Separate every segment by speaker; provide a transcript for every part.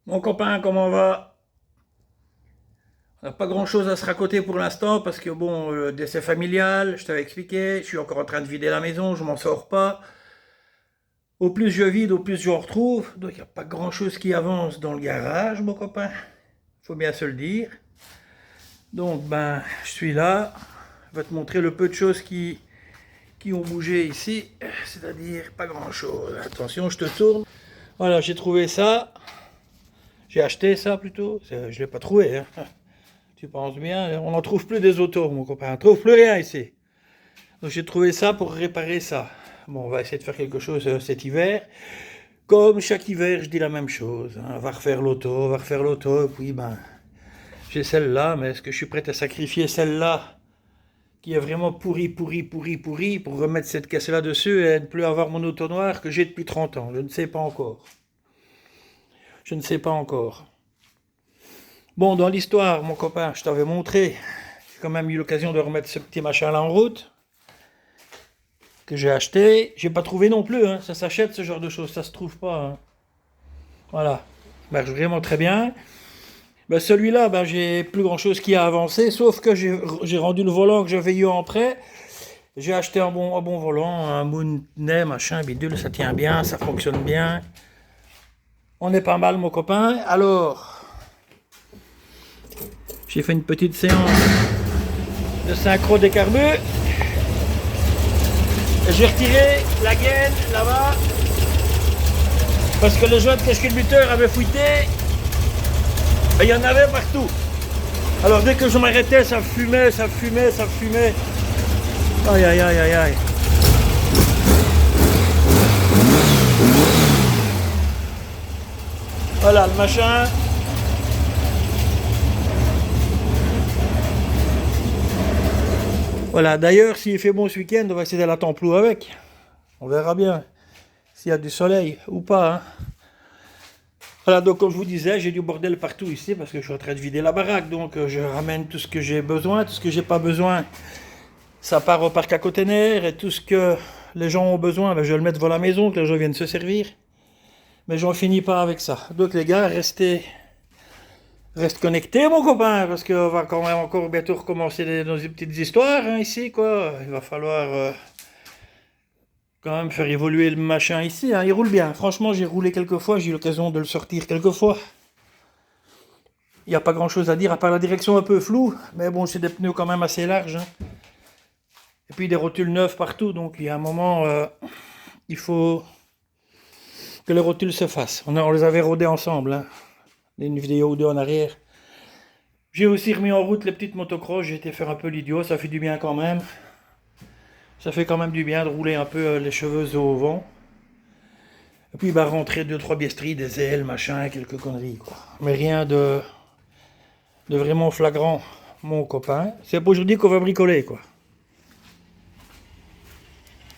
Speaker 1: Mon copain, comment va? On n'a pas grand-chose à se raconter pour l'instant parce que bon, décès familial, je t'avais expliqué, je suis encore en train de vider la maison, je m'en sors pas. Au plus je vide, au plus je retrouve. Donc il n'y a pas grand-chose qui avance dans le garage, mon copain. Faut bien se le dire. Donc ben, je suis là. Je vais te montrer le peu de choses qui ont bougé ici. C'est-à-dire pas grand-chose. Attention, je te tourne. Voilà, j'ai trouvé ça. J'ai acheté ça plutôt. Je ne l'ai pas trouvé, hein. Tu penses bien, on n'en trouve plus des autos, mon copain. On ne trouve plus rien ici. Donc j'ai trouvé ça pour réparer ça. Bon, on va essayer de faire quelque chose cet hiver. Comme chaque hiver, je dis la même chose, hein. On va refaire l'auto, on va refaire l'auto. Et puis, ben, j'ai celle-là, mais est-ce que je suis prêt à sacrifier celle-là, qui est vraiment pourrie, pour remettre cette caisse-là dessus et ne plus avoir mon auto noir que j'ai depuis 30 ans? Je ne sais pas encore. Je ne sais pas encore. Bon, dans l'histoire, mon copain, je t'avais montré, j'ai quand même eu l'occasion de remettre ce petit machin-là en route, que j'ai acheté. J'ai pas trouvé non plus, hein. Ça s'achète ce genre de choses, ça se trouve pas, hein. Voilà, marche vraiment très bien. Ben, celui-là, ben, j'ai plus grand-chose qui a avancé, sauf que j'ai rendu le volant que j'avais eu en prêt. J'ai acheté un bon volant, un Mooney, machin, bidule, ça tient bien, ça fonctionne bien. On est pas mal, mon copain. Alors, j'ai fait une petite séance de synchro décarbu. J'ai retiré la gaine là-bas parce que le joint de cache-culbuteur avait fuité. Et il y en avait partout. Alors dès que je m'arrêtais, ça fumait, ça fumait, ça fumait. Aïe aïe aïe aïe aïe. Voilà le machin. Voilà, d'ailleurs, s'il fait bon ce week-end, on va essayer d'aller à Templou avec. On verra bien s'il y a du soleil ou pas, hein. Voilà, donc comme je vous disais, j'ai du bordel partout ici parce que je suis en train de vider la baraque. Donc je ramène tout ce que j'ai besoin, tout ce que j'ai pas besoin, ça part au parc à containers. Et tout ce que les gens ont besoin, ben, je vais le mettre devant la maison, que les gens viennent se servir. Mais j'en finis pas avec ça. Donc les gars, reste connectés, mon copain, parce qu'on va quand même encore bientôt recommencer nos petites histoires, hein, ici, quoi. Il va falloir quand même faire évoluer le machin ici, hein. Il roule bien. Franchement, j'ai roulé quelques fois, j'ai eu l'occasion de le sortir quelques fois. Il n'y a pas grand chose à dire, à part la direction un peu floue, mais bon, c'est des pneus quand même assez larges, hein. Et puis des rotules neuves partout, donc il y a un moment, il faut que les rotules se fassent. On les avait rodés ensemble, hein. Une vidéo ou deux en arrière. J'ai aussi remis en route les petites motocross, j'ai été faire un peu l'idiot, ça fait du bien quand même. Ça fait quand même du bien de rouler un peu les cheveux au vent. Et puis bah rentrer 2-3 biestries, des ailes, machin, quelques conneries, quoi. Mais rien de vraiment flagrant, mon copain. C'est pour aujourd'hui qu'on va bricoler, quoi.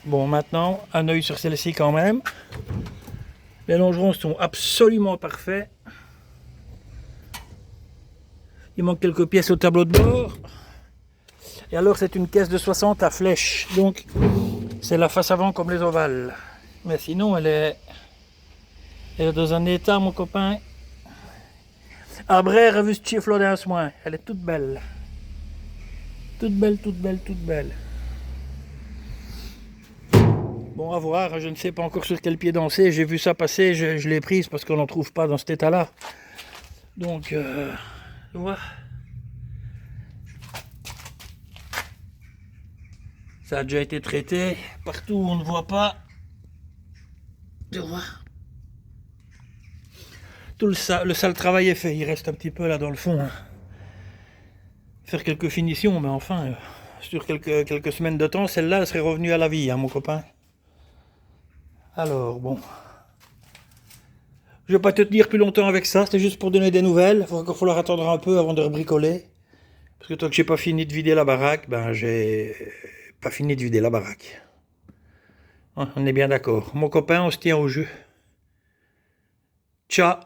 Speaker 1: Bon, maintenant, un œil sur celle-ci quand même. Les longerons sont absolument parfaits. Il manque quelques pièces au tableau de bord. Et alors, c'est une caisse de 60 à flèche. Donc, c'est la face avant comme les ovales. Mais sinon, elle est dans un état, mon copain. Après, revu ce chiffle d'un soin. Elle est toute belle. Toute belle, toute belle, toute belle. Bon, à voir, je ne sais pas encore sur quel pied danser. J'ai vu ça passer, je l'ai prise parce qu'on n'en trouve pas dans cet état-là. Donc, tu vois. Ça a déjà été traité. Partout où on ne voit pas. Tu vois. Tout le sale travail est fait. Il reste un petit peu là dans le fond, hein. Faire quelques finitions, mais enfin, sur quelques semaines de temps, celle-là serait revenue à la vie, hein, mon copain. Alors, bon. Je vais pas te tenir plus longtemps avec ça, c'était juste pour donner des nouvelles. Il va falloir attendre un peu avant de rebricoler. Parce que tant que j'ai pas fini de vider la baraque, ben j'ai pas fini de vider la baraque. On est bien d'accord. Mon copain, on se tient au jeu. Ciao.